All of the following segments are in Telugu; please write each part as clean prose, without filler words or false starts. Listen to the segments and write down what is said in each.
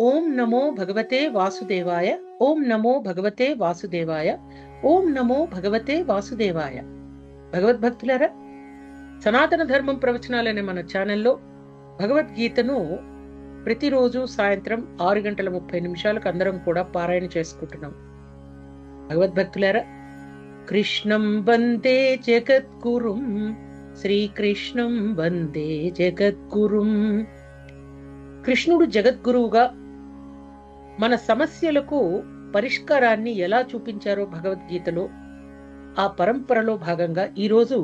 ఓం నమో భగవతే వాసుదేవాయ. ఓం నమో భగవతే వాసుదేవాయ. ఓం నమో భగవతే వాసుదేవాయ. భగవద్భక్తులారా, సనాతన ధర్మం ప్రవచనాలనే మన ఛానల్లో భగవద్గీతను ప్రతిరోజు సాయంత్రం 6:30 అందరం కూడా పారాయణ చేసుకుంటున్నాం. భగవద్భక్తులారా, కృష్ణం వందే జగద్గురుం, శ్రీకృష్ణం వందే జగద్గురుం. కృష్ణుడు జగద్గురువుగా మన సమస్యలకు పరిష్కారాన్ని ఎలా చూపించారో భగవద్గీతలో, ఆ పరంపరలో భాగంగా ఈరోజు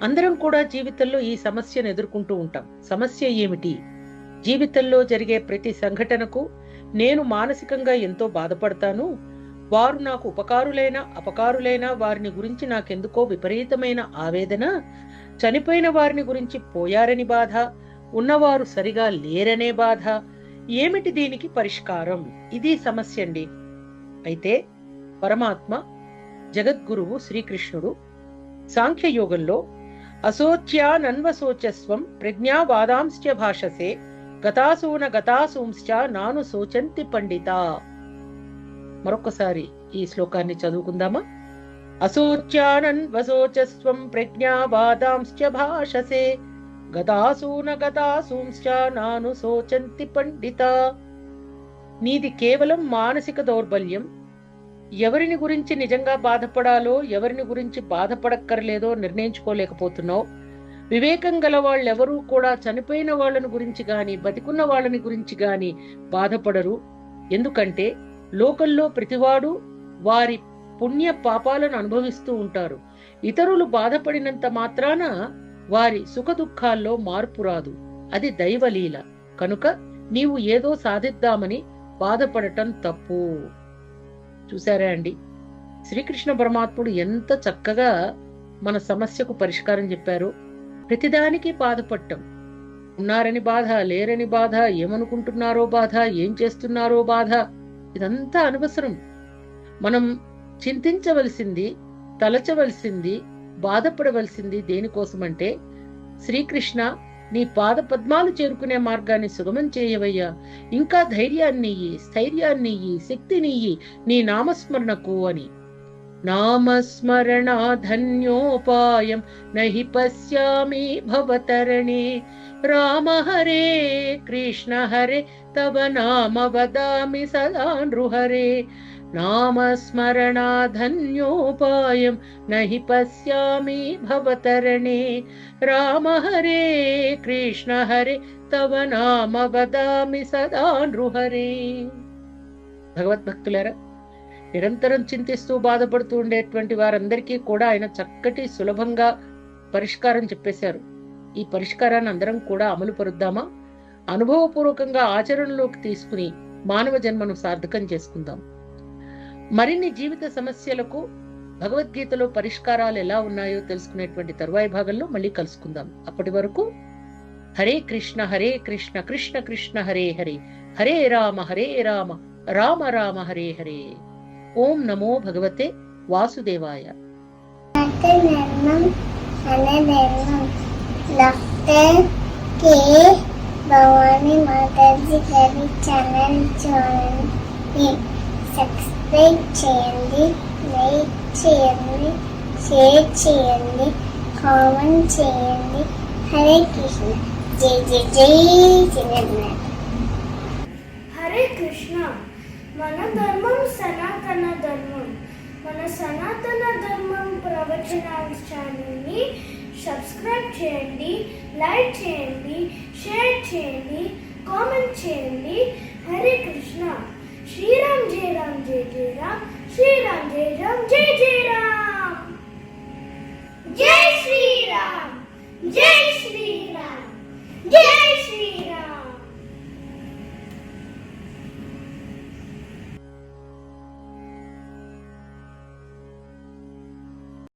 అందరం కూడా జీవితంలో ఈ సమస్యను ఎదుర్కొంటూ ఉంటాం. సమస్య ఏమిటి? జీవితంలో జరిగే ప్రతి సంఘటనకు నేను మానసికంగా ఎంతో బాధపడతాను, వారు నాకు ఉపకారులైనా అపకారులైనా వారిని గురించి నాకెందుకో విపరీతమైన ఆవేదన, చనిపోయిన వారిని గురించి పోయారని బాధ, ఉన్నవారు సరిగా లేరనే బాధ. ఏమిటి దీనికి పరిష్కారం? ఇది సమస్య అండి. అయితే పరమాత్మ జగద్గురువు శ్రీకృష్ణుడు సాంఖ్యయోగంలో అశోచ్యానన్వశోచస్వం ప్రజ్ఞావాదాంశ్చ భాషసే గతాసూన గతాసూంశ్చ నాను శోచంతి పండిత. మరొకసారి ఈ శ్లోకాన్ని చదువుకుందామా? అశోచ్యానన్వశోచస్వం ప్రజ్ఞావాదాంశ్చ భాషసే గతాసూన గతాసూంశ్చ నాను శోచంతి పండిత. నీది కేవలం మానసిక దౌర్బల్యం. ఎవరిని గురించి నిజంగా బాధపడాలో, ఎవరిని గురించి బాధపడక్కర్లేదో నిర్ణయించుకోలేకపోతున్నావు. వివేకం గల వాళ్ళెవరూ కూడా చనిపోయిన వాళ్ళని గురించి గాని బతికున్న వాళ్ళని గురించి గాని బాధపడరు. ఎందుకంటే లోకంలో ప్రతివాడు వారి పుణ్య పాపాలను అనుభవిస్తూ ఉంటారు. ఇతరులు బాధపడినంత మాత్రాన వారి సుఖ దుఃఖాల్లో మార్పు రాదు. అది దైవలీల. కనుక నీవు ఏదో సాధిద్దామని బాధపడటం తప్పు. చూసారా అండి, శ్రీకృష్ణ పరమాత్ముడు ఎంత చక్కగా మన సమస్యకు పరిష్కారం చెప్పారు. ప్రతిదానికి బాధపడటం, ఉన్నారని బాధ, లేరని బాధ, ఏమనుకుంటున్నారో బాధ, ఏం చేస్తున్నారో బాధ, ఇదంతా అనవసరం. మనం చింతించవలసింది, తలచవలసింది, బాధపడవలసింది దేనికోసమంటే, శ్రీకృష్ణ నీ పాద పద్మాలు చేరుకునే మార్గాన్ని సుగమం చేయవయ్యా, ఇంకా ధైర్యాన్నియ్యి, స్థైర్యాన్నియ్యి, శక్తినియ్యి నీ నామస్మరణకు అని. నామస్మరణాధన్యోపాయం నహి పశ్యామి భవతరణే రామ హరే కృష్ణ హరే తవ నామ వదామి సదా నృహరే. నామస్మరణాధన్యోపాయం నహి పశ్యామి భవతరణే రామ హరే కృష్ణ హరే తవ నామ వదామి సదా నృహరే. భగవద్భక్తులారా, నిరంతరం చింతిస్తూ బాధపడుతూ ఉండేటువంటి వారందరికీ కూడా ఆయన చక్కటి సులభంగా పరిష్కారం చెప్పేశారు. ఈ పరిష్కారాన్ని అందరం కూడా అమలు పరుద్దామా? అనుభవపూర్వకంగా ఆచరణలోకి తీసుకుని మానవ జన్మను సార్థకం చేసుకుందాం. మరిన్ని జీవిత సమస్యలకు భగవద్గీతలో పరిష్కారాలు ఎలా ఉన్నాయో తెలుసుకునేటువంటి తరువాయి భాగంలో మళ్ళీ కలుసుకుందాం. అప్పటి వరకు హరే కృష్ణ కృష్ణ కృష్ణ హరే హరే, హరే రామ రామ రామ హరే హరే. ఓం నమో భగవతే వాసుదేవాయ. భవానీ మాతాజీ గారి ఛానల్ చూడండి, సబ్స్క్రైబ్ చేయండి, లైక్ చేయండి, షేర్ చేయండి, కామెంట్ చేయండి. హరే కృష్ణ. జై జై జై జగన్నాథ్. హరే కృష్ణ. మన ధర్మం సనాతన ధర్మం. మన సనాతన ధర్మం ప్రవచనాల ఛానల్ని సబ్స్క్రైబ్ చేయండి, లైక్ చేయండి, షేర్ చేయండి, కామెంట్ చేయండి.